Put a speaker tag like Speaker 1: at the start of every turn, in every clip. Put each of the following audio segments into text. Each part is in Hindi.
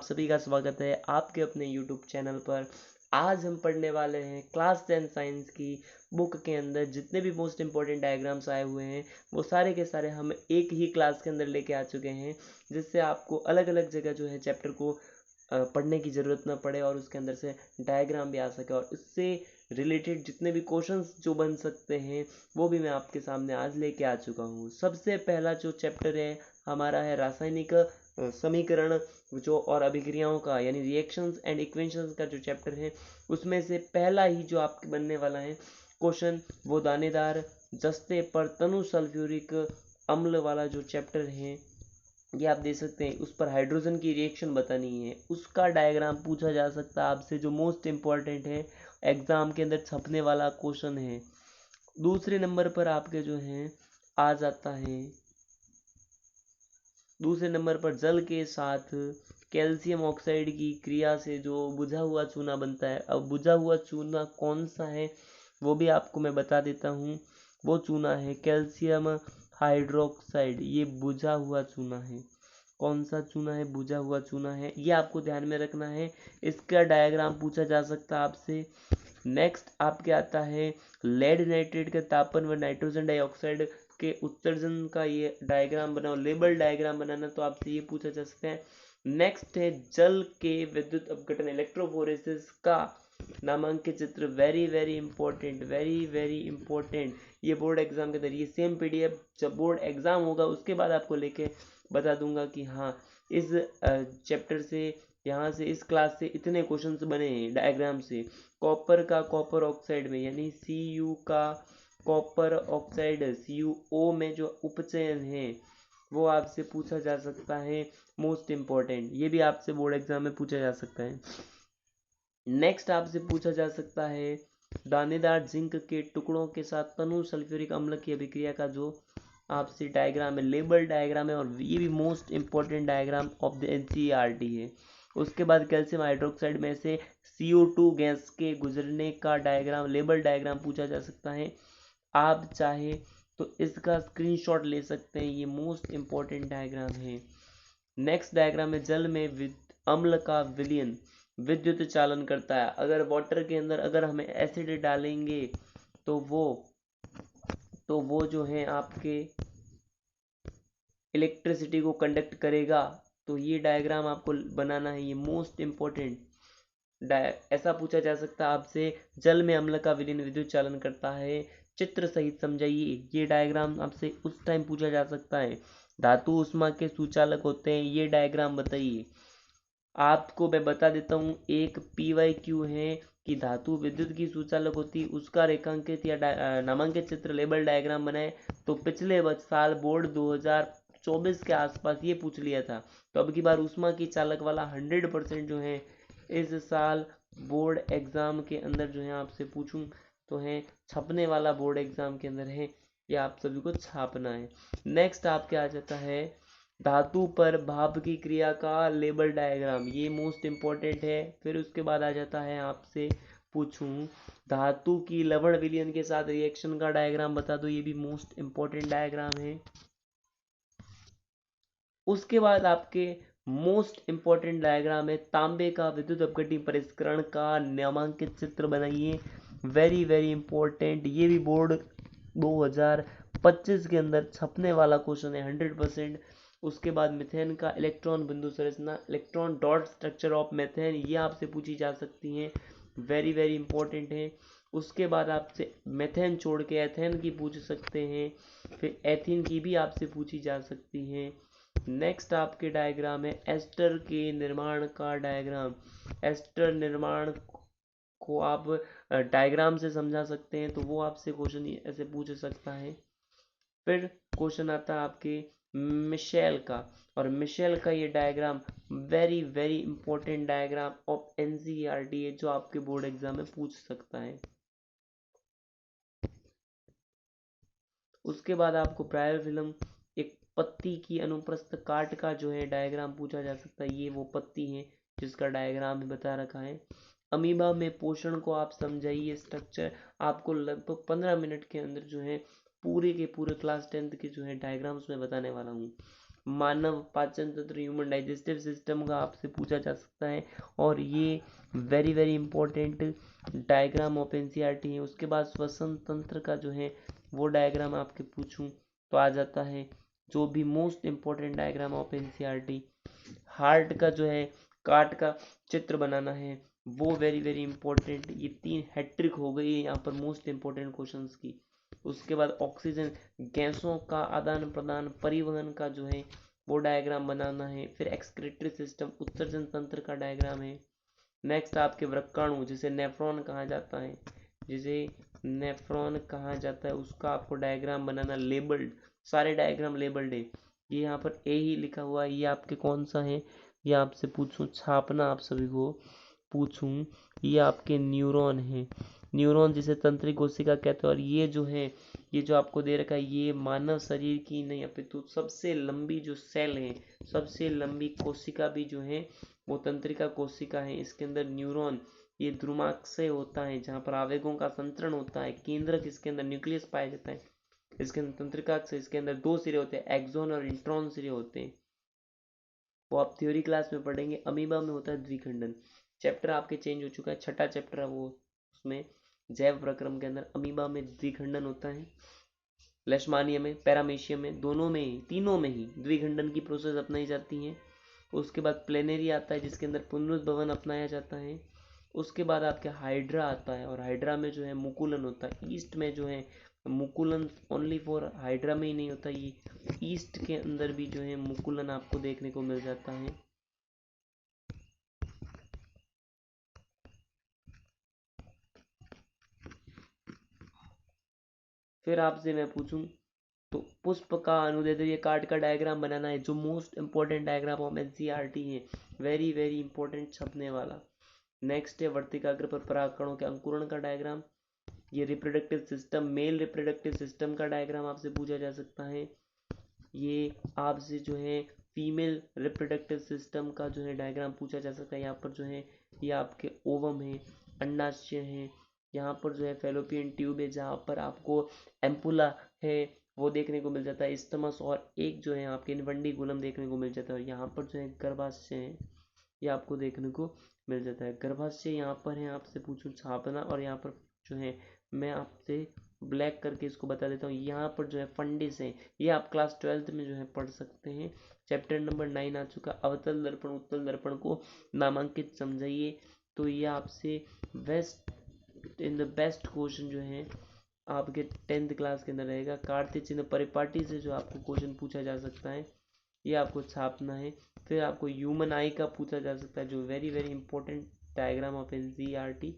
Speaker 1: आप सभी का स्वागत है आपके अपने YouTube चैनल पर। आज हम पढ़ने वाले हैं क्लास 10 साइंस की बुक के अंदर जितने भी मोस्ट इम्पॉर्टेंट डायग्राम्स आए हुए हैं वो सारे के सारे हम एक ही क्लास के अंदर लेके आ चुके हैं, जिससे आपको अलग अलग जगह जो है चैप्टर को पढ़ने की ज़रूरत ना पड़े और उसके अंदर से डायग्राम भी आ सके और इससे रिलेटेड जितने भी क्वेश्चंस जो बन सकते हैं वो भी मैं आपके सामने आज लेके आ चुका हूँ। सबसे पहला जो चैप्टर है हमारा है रासायनिक समीकरण जो और अभिक्रियाओं का यानी रिएक्शंस एंड इक्वेशंस का जो चैप्टर है उसमें से पहला ही जो आपके बनने वाला है क्वेश्चन वो दानेदार जस्ते पर तनु सल्फ्यूरिक अम्ल वाला जो चैप्टर है ये आप देख सकते हैं। उस पर हाइड्रोजन की रिएक्शन बतानी है, उसका डायग्राम पूछा जा सकता है आपसे, जो मोस्ट इम्पॉर्टेंट है, एग्जाम के अंदर छपने वाला क्वेश्चन है। दूसरे नंबर पर आपके जो है आ जाता है, दूसरे नंबर पर जल के साथ कैल्शियम ऑक्साइड की क्रिया से जो बुझा हुआ चूना बनता है। अब बुझा हुआ चूना कौन सा है वो भी आपको मैं बता देता हूँ। वो चूना है कैल्शियम हाइड्रोक्साइड, ये बुझा हुआ चूना है। कौन सा चूना है? बुझा हुआ चूना है, ये आपको ध्यान में रखना है। इसका डायग्राम पूछा जा सकता है आपसे। नेक्स्ट आपके आता है लेड नाइट्रेट के तापन व नाइट्रोजन डाइऑक्साइड के उत्सर्जन का ये डायग्राम बनाओ, लेबल डायग्राम बनाना, तो आपसे ये पूछा जा सकता है। नेक्स्ट है जल के विद्युत अपघटन इलेक्ट्रोफोरेसिस का नामांकित चित्र, very very important, very very important. ये बोर्ड एग्जाम के अंदर ये सेम पीडीएफ जब बोर्ड एग्जाम होगा उसके बाद आपको लेके बता दूंगा कि हाँ इस चैप्टर से यहाँ से इस क्लास से इतने क्वेश्चंस बने हैं डायग्राम से। कॉपर का कॉपर ऑक्साइड में यानी Cu का कॉपर ऑक्साइड CuO में जो उपचयन है वो आपसे पूछा जा सकता है, मोस्ट इम्पॉर्टेंट। ये भी आपसे बोर्ड एग्जाम में पूछा जा सकता है। नेक्स्ट आपसे पूछा जा सकता है दानेदार जिंक के टुकड़ों के साथ तनु सल्फ्यूरिक अम्ल की अभिक्रिया का जो आपसे डायग्राम है, लेबल डायग्राम है, और ये भी most important diagram of the NCERT है। उसके बाद कैल्शियम हाइड्रोक्साइड में से CO2 गैस के गुजरने का डायग्राम, लेबल डायग्राम पूछा जा सकता है। आप चाहे तो इसका स्क्रीनशॉट ले सकते हैं, ये मोस्ट इंपॉर्टेंट डायग्राम है। नेक्स्ट डायग्राम में जल में अम्ल का विलयन विद्युत चालन करता है। अगर वाटर के अंदर अगर हमें एसिड डालेंगे तो वो जो है आपके इलेक्ट्रिसिटी को कंडक्ट करेगा। तो ये डायग्राम आपको बनाना है, ये मोस्ट इंपॉर्टेंट। ऐसा पूछा जा सकता है आपसे, जल में अम्ल का विलीन विद्युत चालन करता है, चित्र सहित समझाइए। ये डायग्राम आपसे उस टाइम पूछा जा सकता है। धातु उष्मा के सुचालक होते हैं, ये डायग्राम बताइए। आपको मैं बता देता हूँ, एक PYQ है कि धातु विद्युत की सुचालक होती, उसका रेखांकित या नामांकित चित्र लेबल डायग्राम बनाए। तो पिछले साल बोर्ड 2024 के आसपास ये पूछ लिया था, तो अब की बार उष्मा की चालक वाला 100% जो है इस साल बोर्ड एग्जाम के अंदर जो है आपसे पूछूं तो है छपने वाला, बोर्ड एग्जाम के अंदर है, ये आप सभी को छापना है। नेक्स्ट आपके आ जाता है धातु पर भाप की क्रिया का लेबल डायग्राम, ये मोस्ट इंपॉर्टेंट है। फिर उसके बाद आ जाता है आपसे पूछूं धातु की लवण विलयन के साथ रिएक्शन का डायग्राम बता दो, ये भी मोस्ट इंपॉर्टेंट डायग्राम है। उसके बाद आपके मोस्ट इंपॉर्टेंट डायग्राम है तांबे का विद्युत अपघटनी परिष्करण का नामांकित चित्र बनाइए, वेरी वेरी इंपॉर्टेंट। ये भी बोर्ड 2025 के अंदर छपने वाला क्वेश्चन है 100%। उसके बाद मिथेन का इलेक्ट्रॉन बिंदु संरचना, electron dot structure of methane, ये आपसे पूछी जा सकती हैं, वेरी वेरी इंपॉर्टेंट है। उसके बाद आपसे मेथेन छोड़ के एथेन की पूछ सकते हैं, फिर एथीन की भी आपसे पूछी जा सकती है। नेक्स्ट आपके डायग्राम है एस्टर के निर्माण का डायग्राम। एस्टर निर्माण को आप डायग्राम से समझा सकते हैं, तो वो आपसे क्वेश्चन ऐसे पूछ सकता है। फिर क्वेश्चन आता है आपके मिशेल का, और मिशेल का ये diagram very very important diagram of NCERT है, जो आपके बोर्ड एग्जाम में पूछ सकता है। उसके बाद आपको प्रायर फिल्म एक पत्ती की अनुप्रस्थ काट का जो है डायग्राम पूछा जा सकता है, ये वो पत्ती है जिसका डायग्राम भी बता रखा है। अमीबा में पोषण को आप समझाइए स्ट्रक्चर, आपको लगभग 15 मिनट के अंदर जो है पूरे के पूरे क्लास 10th के जो है डायग्राम्स में बताने वाला हूँ। मानव पाचन तंत्र, ह्यूमन डाइजेस्टिव सिस्टम का आपसे पूछा जा सकता है, और ये very very important diagram of NCERT है। उसके बाद श्वसन तंत्र का जो है वो डायग्राम आपके पूछूं तो आ जाता है, जो भी most important diagram of NCERT. Heart का जो है काट का चित्र बनाना है, वो वेरी वेरी इंपॉर्टेंट। ये 3 हैट्रिक हो गई है यहाँ पर मोस्ट इंपॉर्टेंट क्वेश्चंस की। उसके बाद ऑक्सीजन गैसों का आदान प्रदान परिवहन का जो है वो डायग्राम बनाना है। फिर एक्सक्रीटरी सिस्टम उत्सर्जन तंत्र का डायग्राम है। नेक्स्ट आपके वृक्काणु जिसे नेफ्रॉन कहा जाता है, जिसे नेफ्रॉन कहा जाता है, उसका आपको डायग्राम बनाना, लेबल्ड, सारे डायग्राम लेबल्ड है। ये यहाँ पर ए ही लिखा हुआ है, ये आपके कौन सा है, ये आपसे पूछूं छापना आप सभी को पूछूं, ये आपके न्यूरॉन है। न्यूरॉन जिसे तंत्रिक कोशिका कहते हैं, और ये जो है ये जो आपको दे रखा है ये मानव शरीर की नहीं अपितु सबसे लंबी जो सेल है, सबसे लंबी कोशिका भी जो है वो तंत्रिका कोशिका है। इसके अंदर न्यूरॉन ये ध्रुमाक्षय होता है जहाँ पर आवेगों का संचरण होता है। केंद्रक इसके अंदर न्यूक्लियस पाया जाता है। इसके अंदर तंत्रिकाक्ष, इसके अंदर 2 सिरे होते हैं, एक्सोन और इंट्रॉन सिरे होते हैं, वो आप थ्योरी क्लास में पढ़ेंगे। अमीबा में होता है द्विखंडन। चैप्टर आपके चेंज हो चुका है, छठा चैप्टर है वो, उसमें जैव प्रक्रम के अंदर अमीबा में द्विखंडन होता है। लेशमानिया में, पैरामीशियम में, दोनों में ही, तीनों में ही द्विखंडन की प्रोसेस अपनाई जाती है। उसके बाद प्लेनेरी आता है जिसके अंदर पुनरुद्भवन अपनाया जाता है। उसके बाद आपके हाइड्रा आता है, और हाइड्रा में जो है मुकुलन होता है। ईस्ट में जो है मुकुलन ओनली फॉर हाइड्रा में ही नहीं होता, ये ईस्ट के अंदर भी जो है मुकुलन आपको देखने को मिल जाता है। फिर आपसे मैं पूछूं तो पुष्प का अनुदैर्ध्य, तो ये कार्ड का डायग्राम बनाना है, जो most important diagram of NCERT है, वेरी वेरी इंपॉर्टेंट छपने वाला। नेक्स्ट है वर्तिकाग्र पर परागकणों के अंकुरण का डायग्राम। ये reproductive system, male reproductive system का डायग्राम आपसे पूछा जा सकता है। ये आपसे जो है फीमेल रिप्रोडक्टिव सिस्टम का जो है डायग्राम पूछा जा सकता है। यहाँ पर जो है ये आपके ओवम है, अंडाशय है, यहाँ पर जो है फेलोपियन ट्यूब है जहाँ पर आपको एम्पुला है वो देखने को मिल जाता है, स्टमस, और एक जो है आपके इनवंडीकुलम देखने को मिल जाता है। और यहाँ पर जो है गर्भाशय है, ये आपको देखने को मिल जाता है। गर्भाशय यहाँ पर है, आपसे पूछूं छापना, और यहाँ पर जो है मैं आपसे ब्लैक करके इसको बता देता हूँ। यहाँ पर जो है फंडिस है, ये आप क्लास 12th में जो है पढ़ सकते हैं। चैप्टर नंबर 9 आ चुका। अवतल दर्पण उत्तल दर्पण को नामांकित समझाइए, तो ये आपसे best in the best question जो है आपके 10th क्लास के अंदर रहेगा। कार्तिक चिन्ह परिपाटी से जो आपको क्वेश्चन पूछा जा सकता है, ये आपको छापना है। फिर आपको ह्यूमन आई का पूछा जा सकता है, जो very very important diagram of NCERT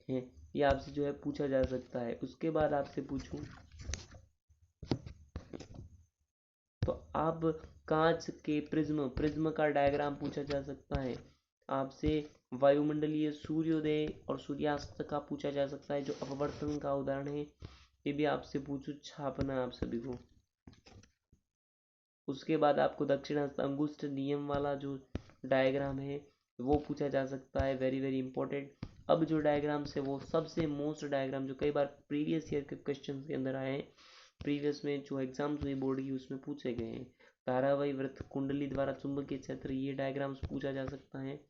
Speaker 1: है, ये आपसे जो है पूछा जा सकता है। उसके बाद आपसे पूछूं तो आप कांच के प्रिज्म, प्रिज्म का डायग्राम पूछा जा सकता है। आपसे वायुमंडलीय सूर्योदय और सूर्यास्त का पूछा जा सकता है, जो अपवर्तन का उदाहरण है, ये भी आपसे पूछो, छापना आप सभी को। उसके बाद आपको दक्षिणास्त अंगुष्ठ नियम वाला जो डायग्राम है वो पूछा जा सकता है, वेरी वेरी इंपॉर्टेंट। अब जो डायग्राम्स है वो सबसे मोस्ट डायग्राम जो कई बार प्रीवियस ईयर के क्वेश्चन के अंदर आए हैं, प्रीवियस में जो एग्जाम्स हुई बोर्ड की उसमें पूछे गए हैं। धारावाही वृत्त कुंडली द्वारा चुंबकीय क्षेत्र, ये डायग्राम्स पूछा जा सकता है।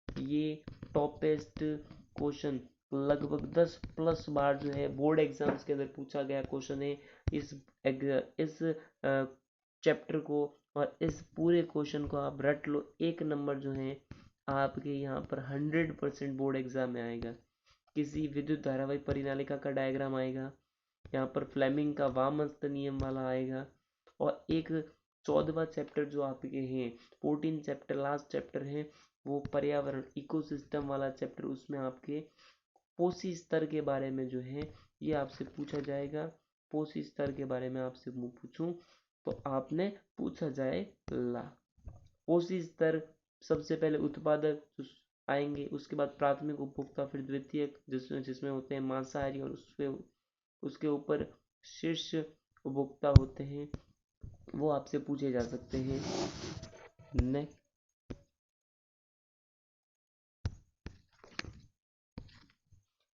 Speaker 1: ये टॉपेस्ट क्वेश्चन लगभग 10+ बार जो है बोर्ड एग्जाम्स के अंदर पूछा गया क्वेश्चन है। इस चैप्टर को और इस पूरे क्वेश्चन को आप रट लो, एक नंबर जो है आपके यहाँ पर 100% बोर्ड एग्जाम में आएगा। किसी विद्युत धारावाही परिनालिका का डायग्राम आएगा, यहाँ पर फ्लेमिंग का वामस्त नियम वाला आएगा, और एक 14वां चैप्टर जो आपके हैं, 14 चैप्टर लास्ट चैप्टर है, वो पर्यावरण इकोसिस्टम वाला चैप्टर, उसमें आपके पोषी स्तर के बारे में जो है ये आपसे पूछा जाएगा। पोषी स्तर के बारे में आपसे पूछूं तो आपने पूछा जाए ला। पोषी स्तर सबसे पहले उत्पादक आएंगे, उसके बाद प्राथमिक उपभोक्ता, फिर द्वितीयक जिसमें जिसमें होते हैं मांसाहारी, और उसके ऊपर शीर्ष उपभोक्ता होते हैं, वो आपसे पूछे जा सकते हैं।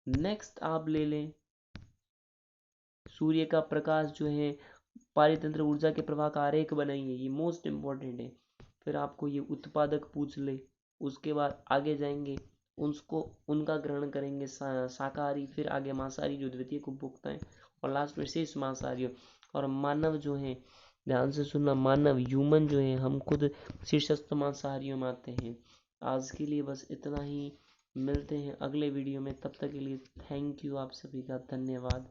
Speaker 1: नेक्स्ट आप ले लें सूर्य का प्रकाश जो है पारितंत्र ऊर्जा के प्रवाह का आरेख बनाइए, ये मोस्ट इम्पोर्टेंट है। फिर आपको ये उत्पादक पूछ ले, उसके बाद आगे जाएंगे, उसको उनका ग्रहण करेंगे शाकाहारी, फिर आगे मांसाहारी जो द्वितीय उपभोक्ता है, और लास्ट में शेष मांसाहारी। और मानव जो है, ध्यान से सुनना, मानव ह्यूमन जो है, हम खुद शीर्षस्थ मांसाहारियों में आते हैं। आज के लिए बस इतना ही, मिलते हैं अगले वीडियो में, तब तक के लिए थैंक यू, आप सभी का धन्यवाद।